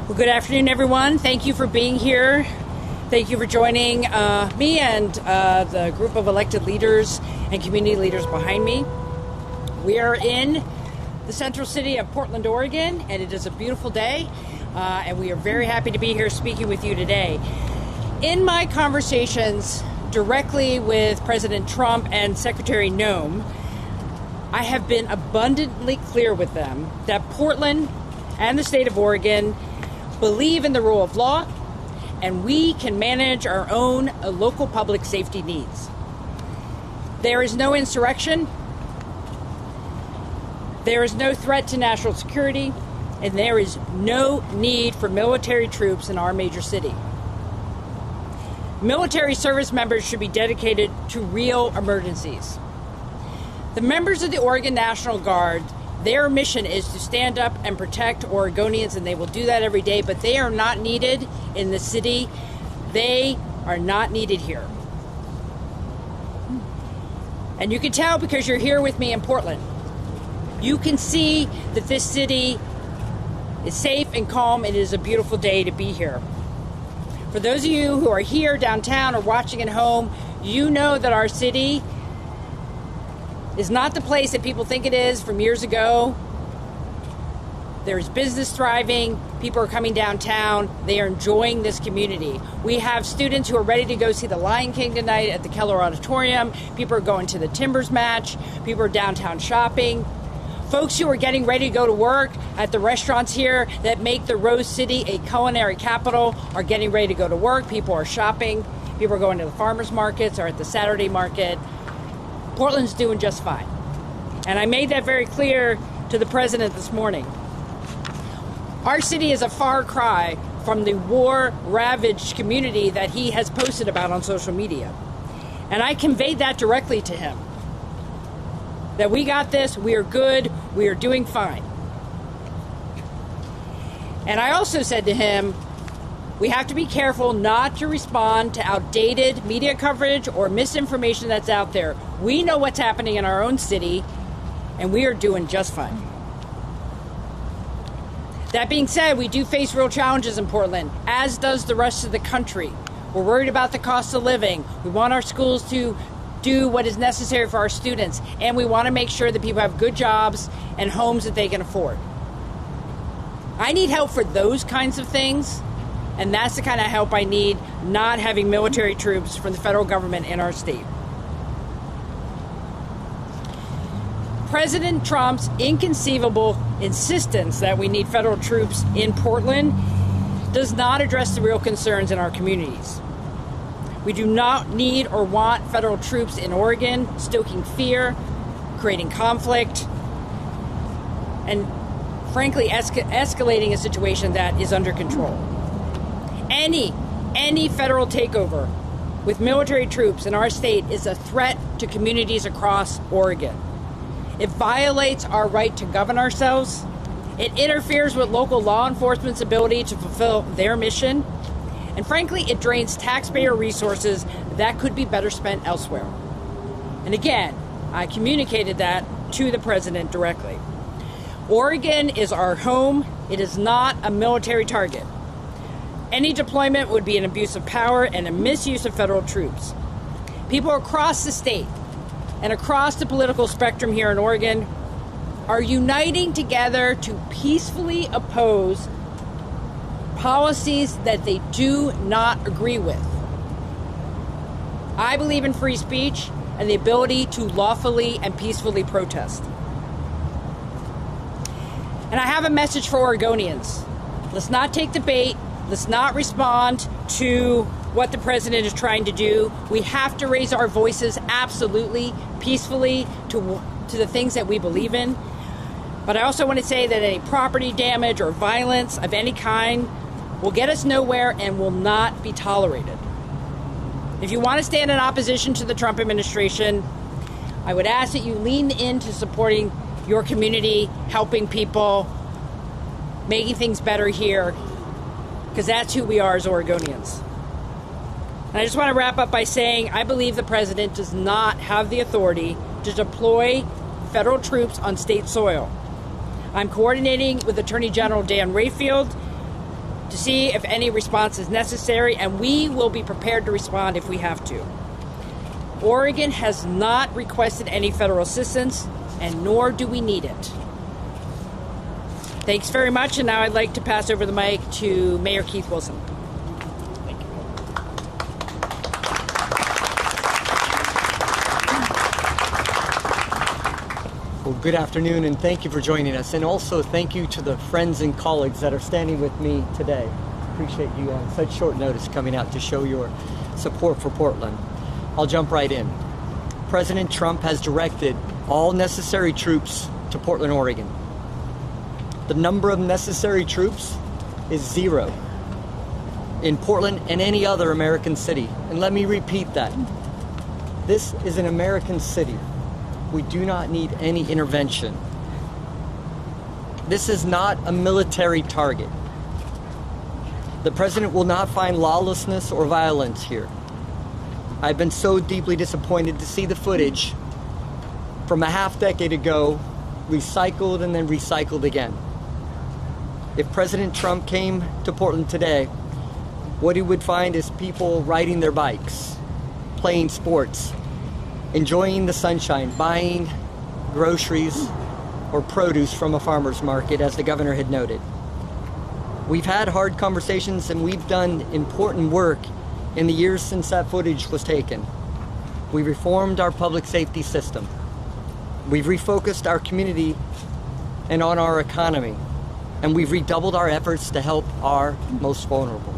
Well, good afternoon, everyone. Thank you for being here. Thank you for joining me and the group of elected leaders and community leaders behind me. We are in the central city of Portland, Oregon, and it is a beautiful day, and we are very happy to be here speaking with you today. In my conversations directly with President Trump and Secretary Noem, I have been abundantly clear with them that Portland and the state of Oregon believe in the rule of law, and we can manage our own local public safety needs. There is no insurrection, there is no threat to national security, and there is no need for military troops in our major city. Military service members should be dedicated to real emergencies. The members of the Oregon National Guard, their mission is to stand up and protect Oregonians, and they will do that every day, but they are not needed in the city. They are not needed here. And you can tell because you're here with me in Portland. You can see that this city is safe and calm, and it is a beautiful day to be here. For those of you who are here downtown or watching at home, you know that our city is not the place that people think it is from years ago. There's business thriving. People are coming downtown. They are enjoying this community. We have students who are ready to go see the Lion King tonight at the Keller Auditorium. People are going to the Timbers match. People are downtown shopping. Folks who are getting ready to go to work at the restaurants here that make the Rose City a culinary capital are getting ready to go to work. People are shopping. People are going to the farmers markets or at the Saturday market. Portland's doing just fine. And I made that very clear to the president this morning. Our city is a far cry from the war-ravaged community that he has posted about on social media. And I conveyed that directly to him. That we got this, we are good, we are doing fine. And I also said to him, we have to be careful not to respond to outdated media coverage or misinformation that's out there. We know what's happening in our own city, and we are doing just fine. That being said, we do face real challenges in Portland, as does the rest of the country. We're worried about the cost of living. We want our schools to do what is necessary for our students, and we want to make sure that people have good jobs and homes that they can afford. I need help for those kinds of things. And that's the kind of help I need, not having military troops from the federal government in our state. President Trump's inconceivable insistence that we need federal troops in Portland does not address the real concerns in our communities. We do not need or want federal troops in Oregon stoking fear, creating conflict, and frankly escalating a situation that is under control. Any federal takeover with military troops in our state is a threat to communities across Oregon. It violates our right to govern ourselves. It interferes with local law enforcement's ability to fulfill their mission. And frankly, it drains taxpayer resources that could be better spent elsewhere. And again, I communicated that to the president directly. Oregon is our home. It is not a military target. Any deployment would be an abuse of power and a misuse of federal troops. People across the state and across the political spectrum here in Oregon are uniting together to peacefully oppose policies that they do not agree with. I believe in free speech and the ability to lawfully and peacefully protest. And I have a message for Oregonians. Let's not take the bait. Let's not respond to what the president is trying to do. We have to raise our voices absolutely, peacefully to the things that we believe in. But I also want to say that any property damage or violence of any kind will get us nowhere and will not be tolerated. If you want to stand in opposition to the Trump administration, I would ask that you lean into supporting your community, helping people, making things better here, because that's who we are as Oregonians. And I just want to wrap up by saying I believe the president does not have the authority to deploy federal troops on state soil. I'm coordinating with Attorney General Dan Rayfield to see if any response is necessary, and we will be prepared to respond if we have to. Oregon has not requested any federal assistance, and nor do we need it. Thanks very much, and now I'd like to pass over the mic to Mayor Keith Wilson. Thank you. Well, good afternoon, and thank you for joining us. And also thank you to the friends and colleagues that are standing with me today. Appreciate you on such short notice coming out to show your support for Portland. I'll jump right in. President Trump has directed all necessary troops to Portland, Oregon. The number of necessary troops is 0 in Portland and any other American city. And let me repeat that. This is an American city. We do not need any intervention. This is not a military target. The president will not find lawlessness or violence here. I've been so deeply disappointed to see the footage from a half-decade ago recycled and then recycled again. If President Trump came to Portland today, what he would find is people riding their bikes, playing sports, enjoying the sunshine, buying groceries or produce from a farmer's market, as the governor had noted. We've had hard conversations and we've done important work in the years since that footage was taken. We reformed our public safety system. We've refocused our community and on our economy. And we've redoubled our efforts to help our most vulnerable.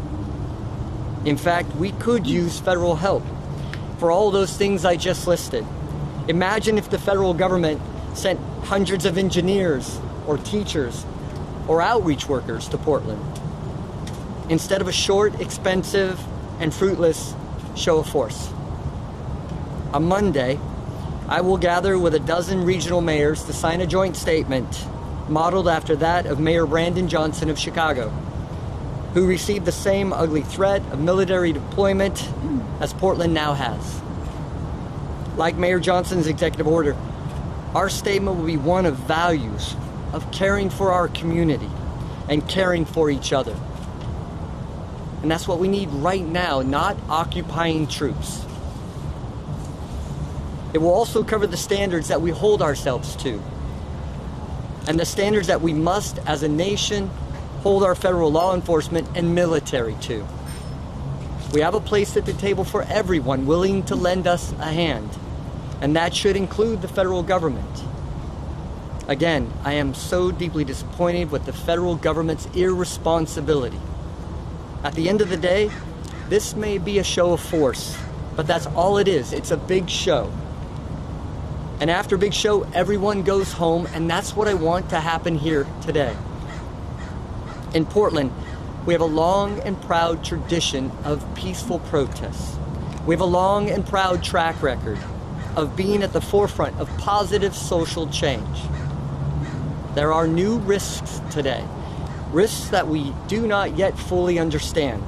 In fact, we could use federal help for all those things I just listed. Imagine if the federal government sent hundreds of engineers or teachers or outreach workers to Portland instead of a short, expensive, and fruitless show of force. On Monday, I will gather with a dozen regional mayors to sign a joint statement modeled after that of Mayor Brandon Johnson of Chicago, who received the same ugly threat of military deployment as Portland now has. Like Mayor Johnson's executive order, our statement will be one of values, of caring for our community and caring for each other. And that's what we need right now, not occupying troops. It will also cover the standards that we hold ourselves to, and the standards that we must, as a nation, hold our federal law enforcement and military to. We have a place at the table for everyone willing to lend us a hand, and that should include the federal government. Again, I am so deeply disappointed with the federal government's irresponsibility. At the end of the day, this may be a show of force, but that's all it is. It's a big show. And after big show, everyone goes home, and that's what I want to happen here today. In Portland, we have a long and proud tradition of peaceful protests. We have a long and proud track record of being at the forefront of positive social change. There are new risks today, risks that we do not yet fully understand.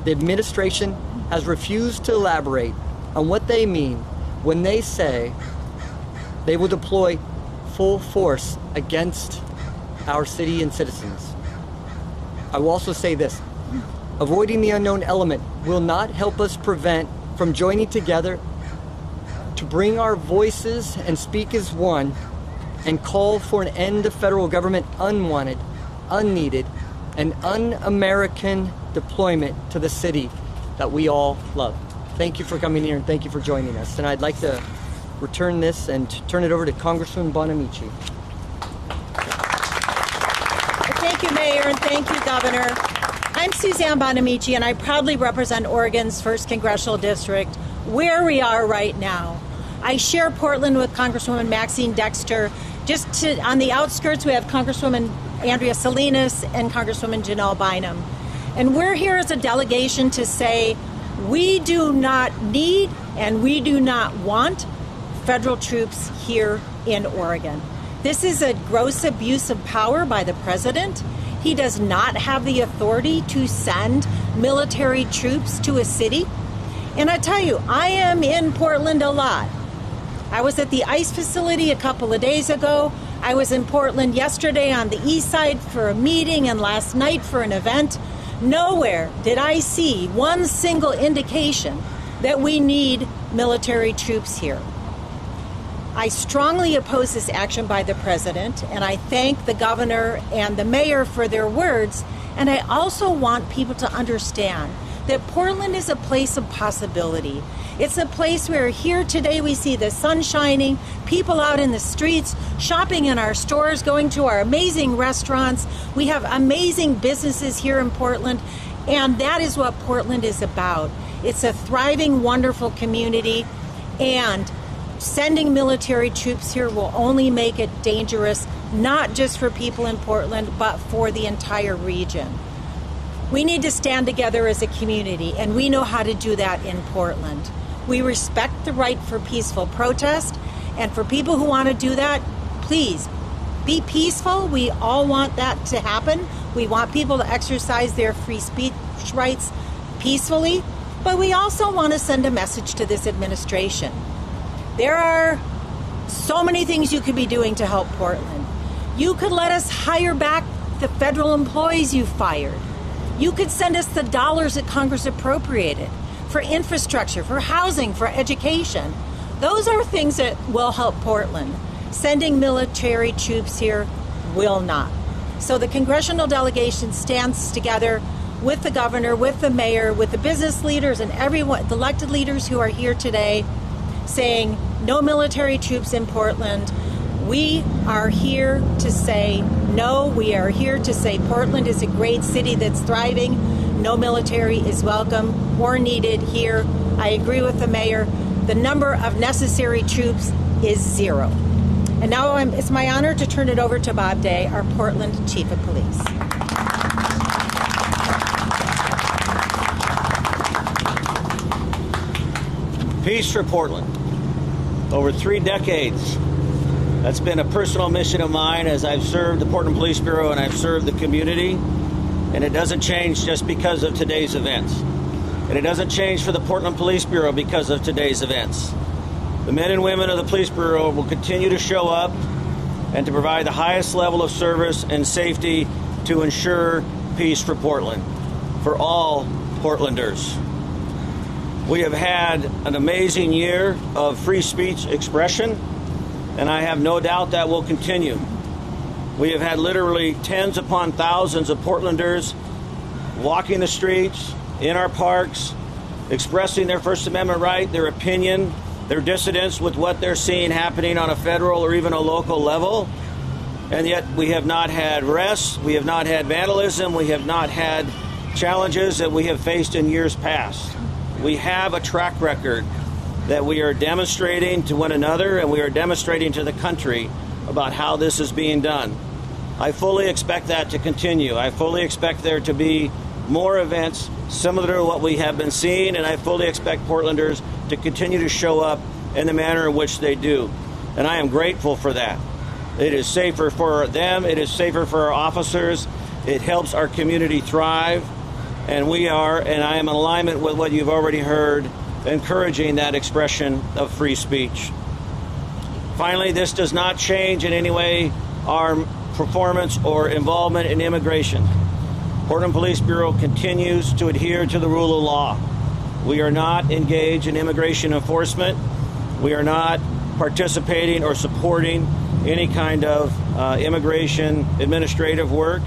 The administration has refused to elaborate on what they mean when they say they will deploy full force against our city and citizens. I will also say this: avoiding the unknown element will not help us prevent from joining together to bring our voices and speak as one and call for an end of federal government unwanted, unneeded, and un-American deployment to the city that we all love. Thank you for coming here and thank you for joining us. And I'd like to return this and turn it over to Congressman Bonamici. Thank you, Mayor, and thank you, Governor. I'm Suzanne Bonamici, and I proudly represent Oregon's 1st Congressional District, where we are right now. I share Portland with Congresswoman Maxine Dexter. On the outskirts, we have Congresswoman Andrea Salinas and Congresswoman Janelle Bynum. And we're here as a delegation to say we do not need and we do not want federal troops here in Oregon. This is a gross abuse of power by the president. He does not have the authority to send military troops to a city. And I tell you, I am in Portland a lot. I was at the ICE facility a couple of days ago. I was in Portland yesterday on the east side for a meeting and last night for an event. Nowhere did I see one single indication that we need military troops here. I strongly oppose this action by the president, and I thank the governor and the mayor for their words. And I also want people to understand that Portland is a place of possibility. It's a place where here today we see the sun shining, people out in the streets, shopping in our stores, going to our amazing restaurants. We have amazing businesses here in Portland, and that is what Portland is about. It's a thriving, wonderful community, and sending military troops here will only make it dangerous, not just for people in Portland, but for the entire region. We need to stand together as a community, and we know how to do that in Portland. We respect the right for peaceful protest, and for people who want to do that, please be peaceful. We all want that to happen. We want people to exercise their free speech rights peacefully, but we also want to send a message to this administration. There are so many things you could be doing to help Portland. You could let us hire back the federal employees you fired. You could send us the dollars that Congress appropriated for infrastructure, for housing, for education. Those are things that will help Portland. Sending military troops here will not. So the congressional delegation stands together with the governor, with the mayor, with the business leaders and everyone, the elected leaders who are here today, saying no military troops in Portland. We are here to say no. We are here to say Portland is a great city that's thriving. No military is welcome or needed here. I agree with the mayor. The number of necessary troops is 0. And now it's my honor to turn it over to Bob Day, our Portland Chief of Police. Peace for Portland. Over 3 decades, that's been a personal mission of mine as I've served the Portland Police Bureau and I've served the community. And it doesn't change just because of today's events. And it doesn't change for the Portland Police Bureau because of today's events. The men and women of the Police Bureau will continue to show up and to provide the highest level of service and safety to ensure peace for Portland, for all Portlanders. We have had an amazing year of free speech expression, and I have no doubt that will continue. We have had literally tens upon thousands of Portlanders walking the streets, in our parks, expressing their First Amendment right, their opinion, their dissidence with what they're seeing happening on a federal or even a local level. And yet we have not had arrests, we have not had vandalism, we have not had challenges that we have faced in years past. We have a track record that we are demonstrating to one another and we are demonstrating to the country about how this is being done. I fully expect that to continue. I fully expect there to be more events similar to what we have been seeing, and I fully expect Portlanders to continue to show up in the manner in which they do. And I am grateful for that. It is safer for them. It is safer for our officers. It helps our community thrive. And we are, and I am in alignment with what you've already heard, encouraging that expression of free speech. Finally, this does not change in any way our performance or involvement in immigration. Portland Police Bureau continues to adhere to the rule of law. We are not engaged in immigration enforcement. We are not participating or supporting any kind of immigration administrative work.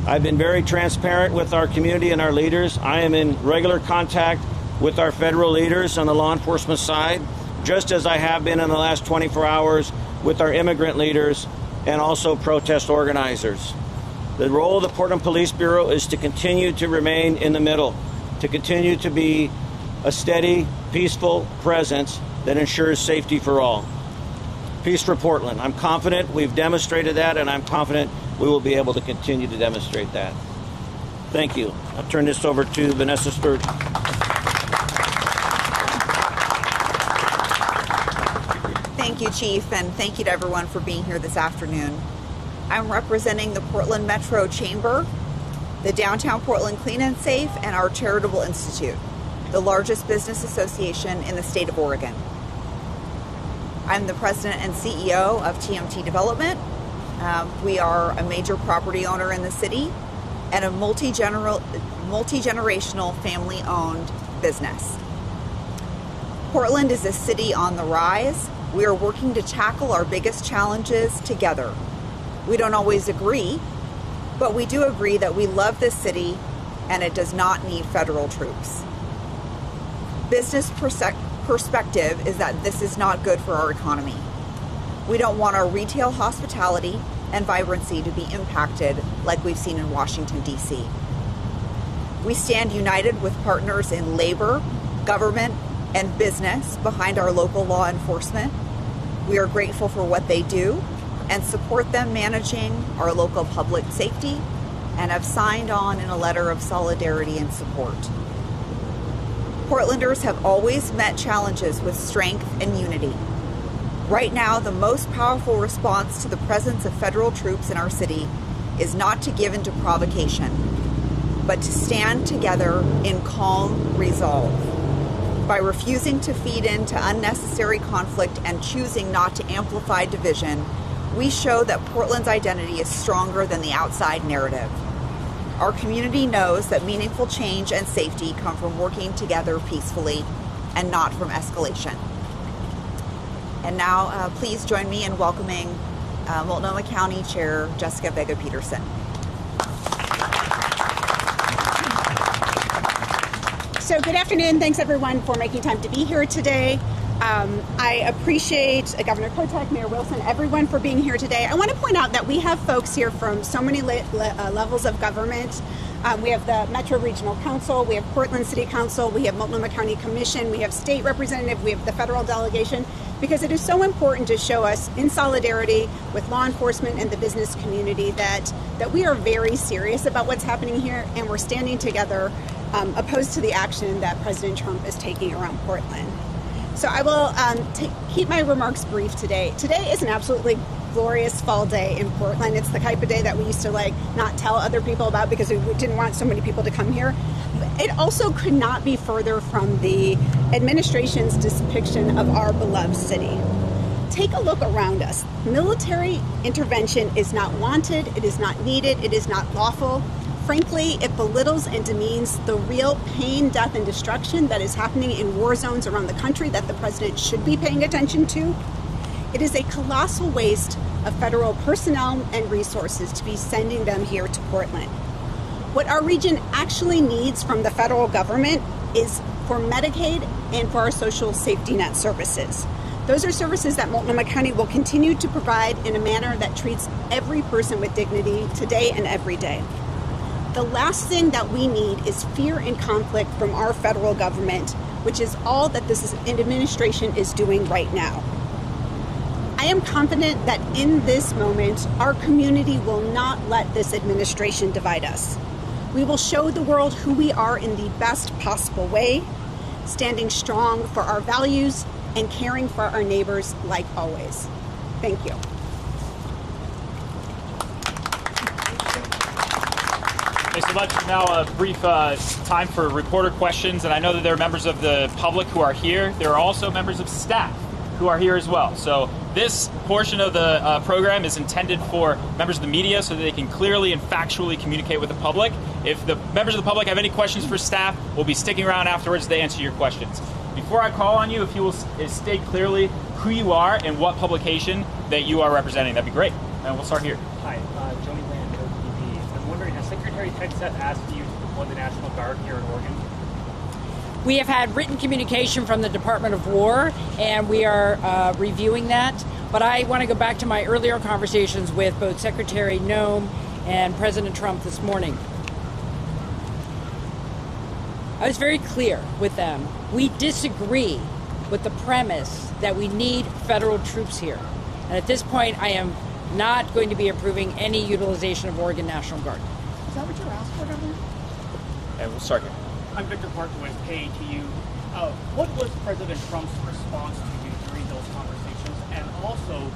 I've been very transparent with our community and our leaders. I am in regular contact with our federal leaders on the law enforcement side, just as I have been in the last 24 hours with our immigrant leaders and also protest organizers. The role of the Portland Police Bureau is to continue to remain in the middle, to continue to be a steady, peaceful presence that ensures safety for all. Peace for Portland. I'm confident we've demonstrated that, and I'm confident we will be able to continue to demonstrate that. Thank you. I'll turn this over to Vanessa Sturgeon. Thank you, Chief, and thank you to everyone for being here this afternoon. I'm representing the Portland Metro Chamber, the Downtown Portland Clean and Safe, and our Charitable Institute, the largest business association in the state of Oregon. I'm the president and CEO of TMT Development, We are a major property owner in the city and a multi-generational family-owned business. Portland is a city on the rise. We are working to tackle our biggest challenges together. We don't always agree, but we do agree that we love this city and it does not need federal troops. Business perspective is that this is not good for our economy. We don't want our retail, hospitality, and vibrancy to be impacted like we've seen in Washington, D.C. We stand united with partners in labor, government, and business behind our local law enforcement. We are grateful for what they do and support them managing our local public safety and have signed on in a letter of solidarity and support. Portlanders have always met challenges with strength and unity. Right now, the most powerful response to the presence of federal troops in our city is not to give in to provocation, but to stand together in calm resolve. By refusing to feed into unnecessary conflict and choosing not to amplify division, we show that Portland's identity is stronger than the outside narrative. Our community knows that meaningful change and safety come from working together peacefully and not from escalation. And now, please join me in welcoming Multnomah County Chair Jessica Vega-Peterson. So good afternoon. Thanks everyone for making time to be here today. I appreciate Governor Kotek, Mayor Wilson, everyone for being here today. I want to point out that we have folks here from so many levels of government. We have the Metro Regional Council, we have Portland City Council, we have Multnomah County Commission, we have state representative, we have the federal delegation, because it is so important to show us in solidarity with law enforcement and the business community that we are very serious about what's happening here and we're standing together opposed to the action that President Trump is taking around Portland. So I will keep my remarks brief today. Today is an absolutely glorious fall day in Portland. It's the type of day that we used to not tell other people about because we didn't want so many people to come here. It also could not be further from the administration's depiction of our beloved city. Take a look around us. Military intervention is not wanted, it is not needed, it is not lawful. Frankly, it belittles and demeans the real pain, death, and destruction that is happening in war zones around the country that the president should be paying attention to. It is a colossal waste of federal personnel and resources to be sending them here to Portland. What our region actually needs from the federal government is for Medicaid and for our social safety net services. Those are services that Multnomah County will continue to provide in a manner that treats every person with dignity today and every day. The last thing that we need is fear and conflict from our federal government, which is all that this administration is doing right now. I am confident that in this moment, our community will not let this administration divide us. We will show the world who we are in the best possible way, standing strong for our values and caring for our neighbors like always. Thank you. Thanks so much. Now a brief time for reporter questions, and I know that there are members of the public who are here. There are also members of staff who are here as well. So this portion of the program is intended for members of the media so that they can clearly and factually communicate with the public. If the members of the public have any questions for staff, we'll be sticking around afterwards to answer your questions. Before I call on you, if you will state clearly who you are and what publication that you are representing, that'd be great. And we'll start here. Hi, Joni Land, OPB. I'm wondering, has Secretary Hegseth asked you to deploy the National Guard here in Oregon? We have had written communication from the Department of War, and we are reviewing that. But I want to go back to my earlier conversations with both Secretary Noem and President Trump this morning. I was very clear with them. We disagree with the premise that we need federal troops here. And at this point, I am not going to be approving any utilization of Oregon National Guard. Is that what you're asking for, Governor? And we'll start here. I'm Victor Parkowitz, paying to you. What was President Trump's response to you during those conversations? And also,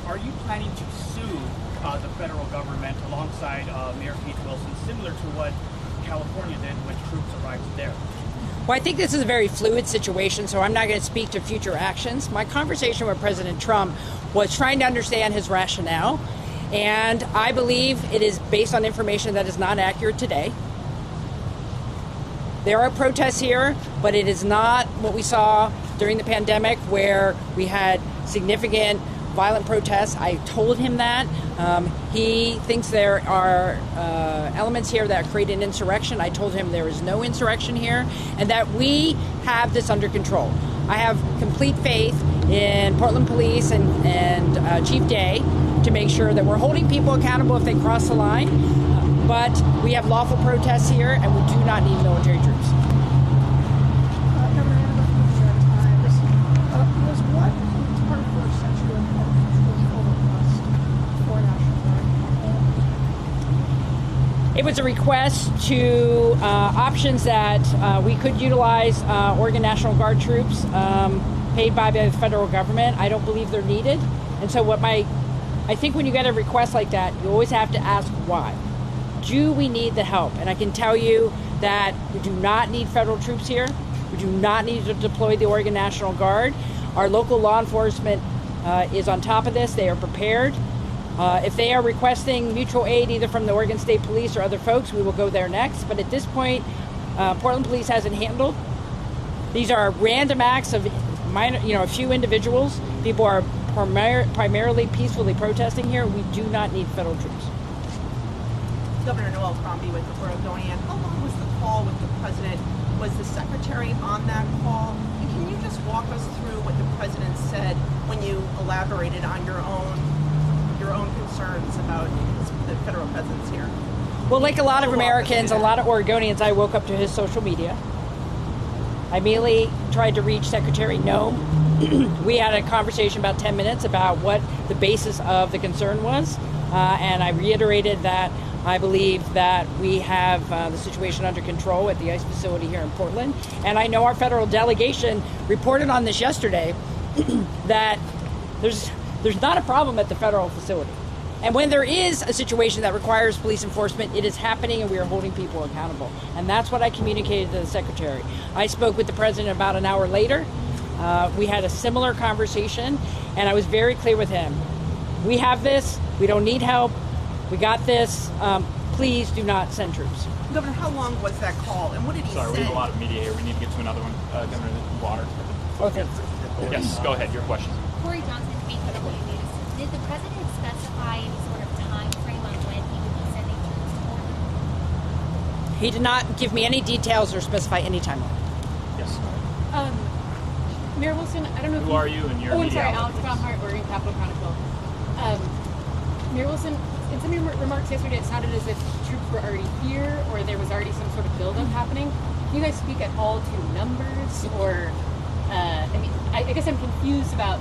are you planning to sue the federal government alongside Mayor Pete Wilson, similar to what California did when troops arrived there? Well, I think this is a very fluid situation, so I'm not going to speak to future actions. My conversation with President Trump was trying to understand his rationale. And I believe it is based on information that is not accurate today. There are protests here, but it is not what we saw during the pandemic where we had significant violent protests. I told him that. He thinks there are elements here that create an insurrection. I told him there is no insurrection here and that we have this under control. I have complete faith in Portland Police and Chief Day to make sure that we're holding people accountable if they cross the line. But we have lawful protests here and we do not need military troops. It was a request to options that we could utilize Oregon National Guard troops paid by the federal government. I don't believe they're needed. And so I think when you get a request like that, you always have to ask why. Do we need the help? And I can tell you that we do not need federal troops here. We do not need to deploy the Oregon National Guard. Our local law enforcement is on top of this. They are prepared. If they are requesting mutual aid either from the Oregon State Police or other folks, we will go there next. But at this point, Portland Police hasn't handled. These are random acts of a few individuals. People are primarily peacefully protesting here. We do not need federal troops. Governor Noel Crombie with the Oregonian. How long was the call with the president? Was the secretary on that call? And can you just walk us through what the president said when you elaborated on your own concerns about the federal presence here? Well, like a lot of Americans, a lot of Oregonians, I woke up to his social media. I immediately tried to reach Secretary Noem. We had a conversation about 10 minutes about what the basis of the concern was, and I reiterated that I believe that we have the situation under control at the ICE facility here in Portland. And I know our federal delegation reported on this yesterday that there's not a problem at the federal facility. And when there is a situation that requires police enforcement, it is happening and we are holding people accountable. And that's what I communicated to the secretary. I spoke with the president about an hour later. We had a similar conversation and I was very clear with him. We have this. We don't need help. We got this. Please do not send troops. Governor, how long was that call, and what did he say? Sorry, we have a lot of media here. We need to get to another one. Governor, water. Okay. Yes, go ahead. Your question. Corey Johnson, KW News. Did the president specify any sort of time frame on when he would be sending troops to Portland? He did not give me any details or specify any timeline. Yes. Mayor Wilson, I don't know who are you and your I'm media sorry, outlet, Alex Baumhart, Oregon Capital Chronicle. Mayor Wilson, in some of your remarks yesterday, it sounded as if troops were already here or there was already some sort of buildup happening. Can you guys speak at all to numbers or, I guess I'm confused about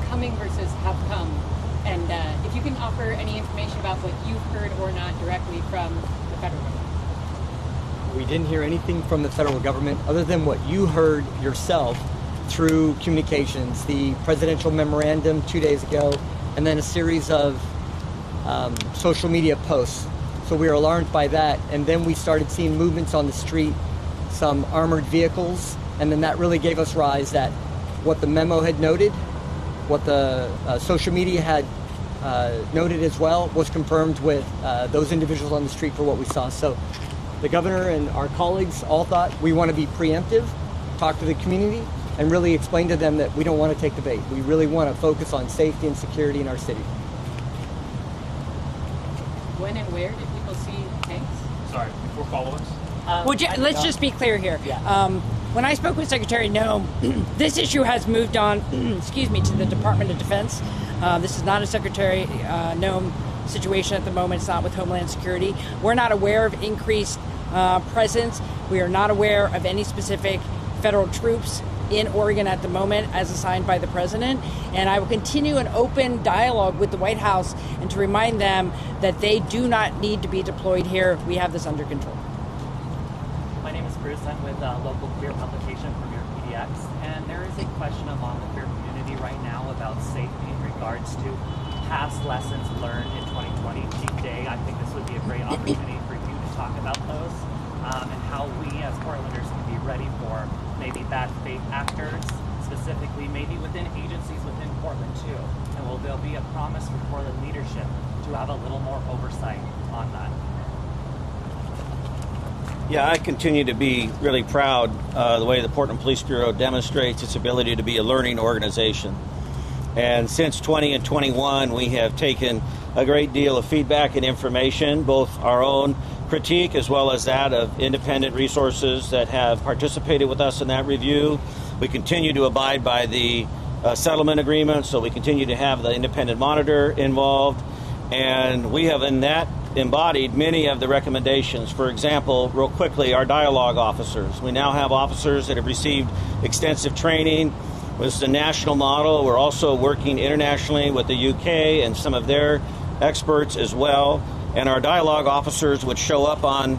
coming versus have come. And if you can offer any information about what you've heard or not directly from the federal government. We didn't hear anything from the federal government other than what you heard yourself through communications, the presidential memorandum 2 days ago, and then a series of social media posts. So we were alarmed by that, and then we started seeing movements on the street, some armored vehicles, and then that really gave us rise that what the memo had noted, what the social media had noted as well, was confirmed with those individuals on the street for what we saw. So the governor and our colleagues all thought we want to be preemptive, talk to the community, and really explain to them that we don't want to take the bait. We really want to focus on safety and security in our city. When and where did people see tanks? Sorry, before follow-ups. Let's just be clear here. Yeah. When I spoke with Secretary Noem, this issue has moved on, to the Department of Defense. This is not a Secretary Noem situation at the moment. It's not with Homeland Security. We're not aware of increased presence. We are not aware of any specific federal troops in Oregon at the moment as assigned by the president. And I will continue an open dialogue with the White House and to remind them that they do not need to be deployed here. We have this under control. My name is Bruce. I'm with a local queer publication, Premier PDX, and there is a question among the queer community right now about safety in regards to past lessons learned in 2020. Chief Day, I think this would be a great opportunity for you to talk about those and how we as Portlanders can be ready for maybe bad faith actors, specifically maybe within agencies within Portland too. And will there be a promise for Portland leadership to have a little more oversight on that? Yeah, I continue to be really proud the way the Portland Police Bureau demonstrates its ability to be a learning organization. And since 20 and 21, we have taken a great deal of feedback and information, both our own critique as well as that of independent resources that have participated with us in that review. We continue to abide by the settlement agreement, so we continue to have the independent monitor involved. And we have in that embodied many of the recommendations. For example, real quickly, our dialogue officers. We now have officers that have received extensive training. This is a national model. We're also working internationally with the UK and some of their experts as well. And our dialogue officers would show up on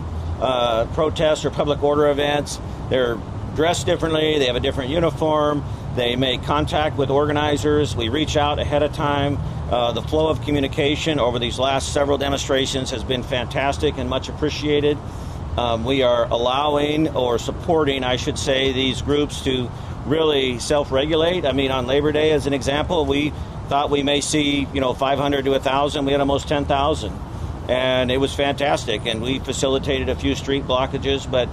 protests or public order events. They're dressed differently. They have a different uniform. They make contact with organizers. We reach out ahead of time. The flow of communication over these last several demonstrations has been fantastic and much appreciated. We are allowing or supporting, I should say, these groups to really self-regulate. I mean, on Labor Day, as an example, we thought we may see, 500 to 1,000. We had almost 10,000. And it was fantastic. And we facilitated a few street blockages. But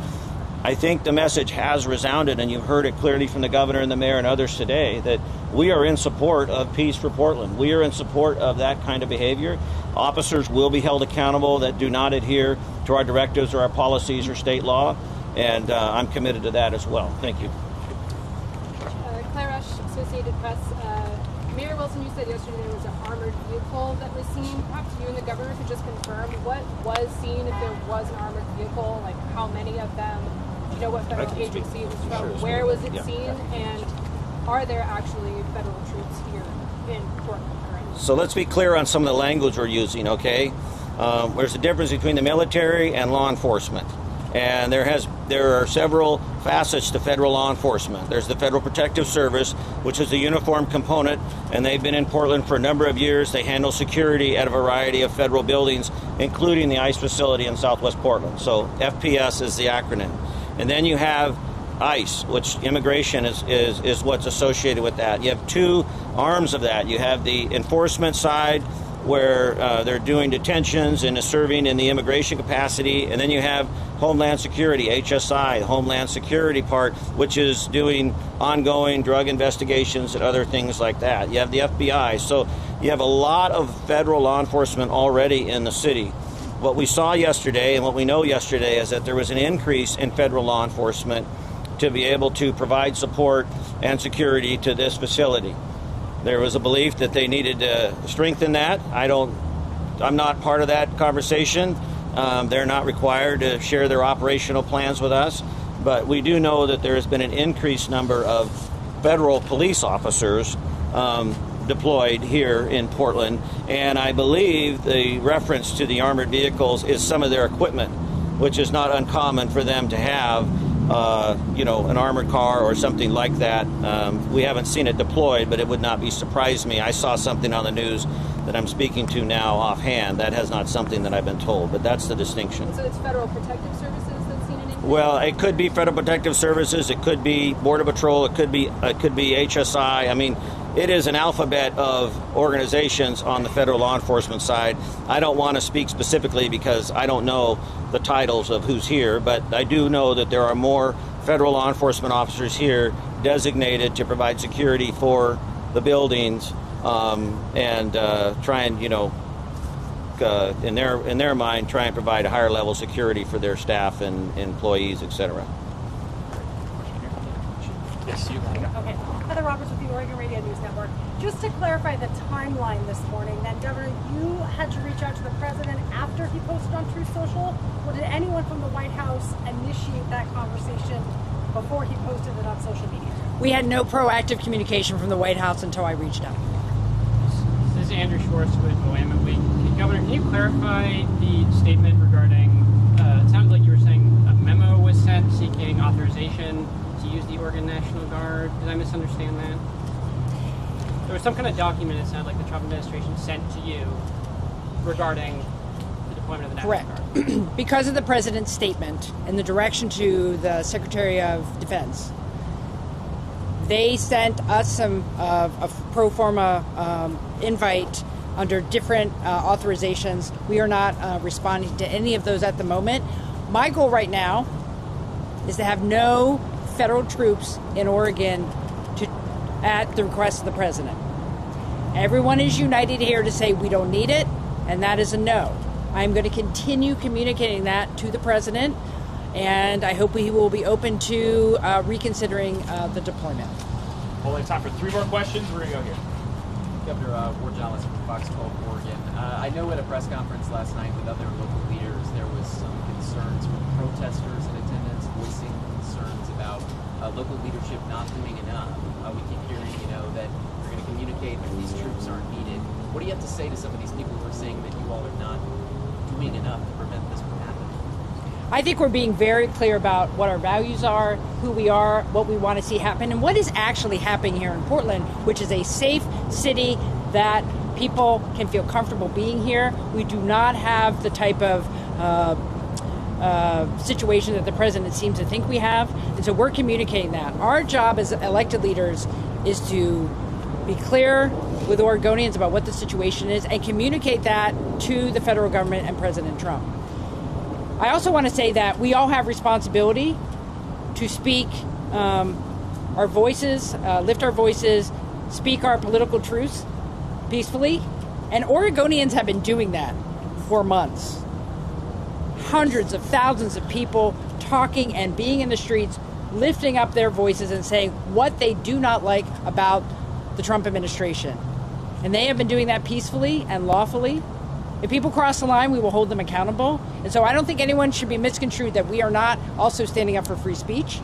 I think the message has resounded, and you've heard it clearly from the governor and the mayor and others today, that we are in support of peace for Portland. We are in support of that kind of behavior. Officers will be held accountable that do not adhere to our directives or our policies or state law, and I'm committed to that as well. Thank you. Claire Rush, Associated Press. Mayor Wilson, you said yesterday there was an armored vehicle that was seen. Perhaps you and the governor could just confirm what was seen, if there was an armored vehicle, like how many of them, what federal agency it was from, where was it seen, and are there actually federal troops here in Portland currently? So let's be clear on some of the language we're using, okay? There's a difference between the military and law enforcement. And there are several facets to federal law enforcement. There's the Federal Protective Service, which is a uniform component, and they've been in Portland for a number of years. They handle security at a variety of federal buildings, including the ICE facility in Southwest Portland. So FPS is the acronym. And then you have ICE, which immigration is what's associated with that. You have two arms of that. You have the enforcement side, where they're doing detentions and serving in the immigration capacity. And then you have Homeland Security, HSI, the Homeland Security part, which is doing ongoing drug investigations and other things like that. You have the FBI. So you have a lot of federal law enforcement already in the city. What we saw yesterday and what we know yesterday is that there was an increase in federal law enforcement to be able to provide support and security to this facility. There was a belief that they needed to strengthen that. I'm not part of that conversation. They're not required to share their operational plans with us. But we do know that there has been an increased number of federal police officers deployed here in Portland. And I believe the reference to the armored vehicles is some of their equipment, which is not uncommon for them to have. An armored car or something like that. We haven't seen it deployed, but it would not surprise me. I saw something on the news that I'm speaking to now offhand. That is not something that I've been told, but that's the distinction. So it's Federal Protective Services that's seen an increase? Well, it could be Federal Protective Services. It could be Border Patrol. It could be HSI. I mean, it is an alphabet of organizations on the federal law enforcement side. I don't want to speak specifically because I don't know the titles of who's here, but I do know that there are more federal law enforcement officers here designated to provide security for the buildings and try and, in their mind, try and provide a higher level security for their staff and employees, etc. Yes, you. Okay. Heather Roberts with the Oregon Radio News Network. Just to clarify the timeline this morning, then, Governor, you had to reach out to the president after he posted on Truth Social, or did anyone from the White House initiate that conversation before he posted it on social media? We had no proactive communication from the White House until I reached out. This is Andrew Schwartz with Willamette Week. Governor, can you clarify the statement regarding, it sounds like you were saying a memo was sent seeking authorization to use the Oregon National Guard. Did I misunderstand that? There was some kind of document, it sounded like the Trump administration sent to you regarding the deployment of the National Guard. Correct. Because of the president's statement and the direction to the Secretary of Defense, they sent us a pro forma invite under different authorizations. We are not responding to any of those at the moment. My goal right now is to have no federal troops in Oregon at the request of the president. Everyone is united here to say we don't need it, and that is a no. I'm going to continue communicating that to the president, and I hope he will be open to reconsidering the deployment. Well, we have time for 3 more questions. We're going to go here. Governor Ward Johnson from Fox 12 Oregon. I know at a press conference last night with other local leaders, there was some concerns from protesters in attendance voicing concerns about local leadership not doing enough. We keep hearing, that you're going to communicate that these troops aren't needed. What do you have to say to some of these people who are saying that you all are not doing enough to prevent this from happening? I think we're being very clear about what our values are, who we are, what we want to see happen, and what is actually happening here in Portland, which is a safe city that people can feel comfortable being here. We do not have the type of situation that the president seems to think we have, and so we're communicating that. Our job as elected leaders is to be clear with Oregonians about what the situation is and communicate that to the federal government and President Trump. I also want to say that we all have responsibility to speak our voices, lift our voices, speak our political truths peacefully, and Oregonians have been doing that for months. Hundreds of thousands of people talking and being in the streets, lifting up their voices and saying what they do not like about the Trump administration. And they have been doing that peacefully and lawfully. If people cross the line, we will hold them accountable. And so I don't think anyone should be misconstrued that we are not also standing up for free speech.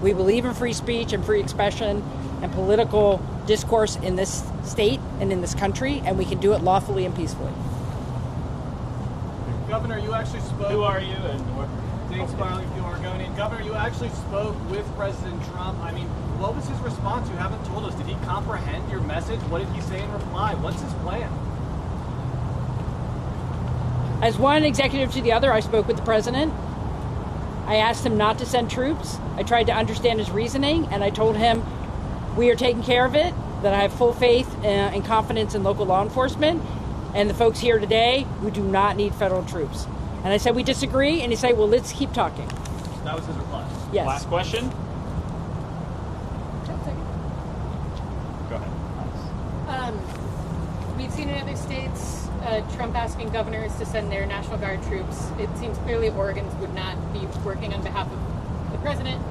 We believe in free speech and free expression and political discourse in this state and in this country, and we can do it lawfully and peacefully. Governor, you actually spoke. Who are you and what? Dave Sparling, the Oregonian. Governor, you actually spoke with President Trump. I mean, what was his response? You haven't told us. Did he comprehend your message? What did he say in reply? What's his plan? As one executive to the other, I spoke with the president. I asked him not to send troops. I tried to understand his reasoning, and I told him we are taking care of it, that I have full faith and confidence in local law enforcement, and the folks here today, we do not need federal troops. And I said, we disagree, and he said, well, let's keep talking. That was his reply. Yes. Last question. Go ahead. We've seen in other states Trump asking governors to send their National Guard troops. It seems clearly Oregons would not be working on behalf of the president.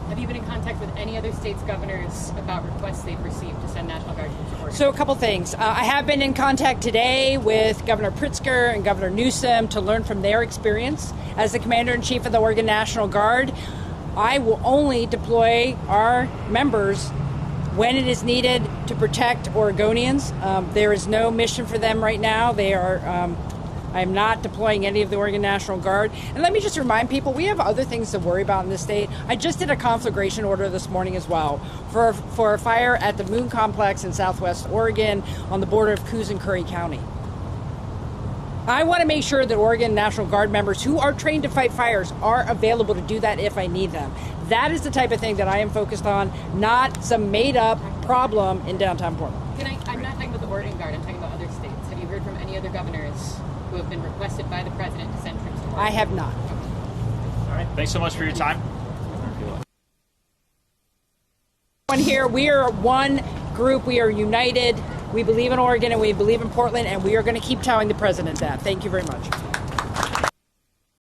Have you been in contact with any other states' governors about requests they've received to send National Guard troops to Oregon? So a couple things. I have been in contact today with Governor Pritzker and Governor Newsom to learn from their experience. As the Commander-in-Chief of the Oregon National Guard, I will only deploy our members when it is needed to protect Oregonians. There is no mission for them right now. They are. I'm not deploying any of the Oregon National Guard. And let me just remind people, we have other things to worry about in this state. I just did a conflagration order this morning as well for a fire at the Moon Complex in Southwest Oregon on the border of Coos and Curry County. I want to make sure that Oregon National Guard members who are trained to fight fires are available to do that if I need them. That is the type of thing that I am focused on, not some made-up problem in downtown Portland. I'm not talking about the Oregon Guard, I'm talking about other states. Have you heard from any other governors who have been requested by the president to send troops to Oregon? I have not. All right. Thanks so much for your time. Here, we are one group. We are united. We believe in Oregon and we believe in Portland, and we are going to keep telling the president that. Thank you very much.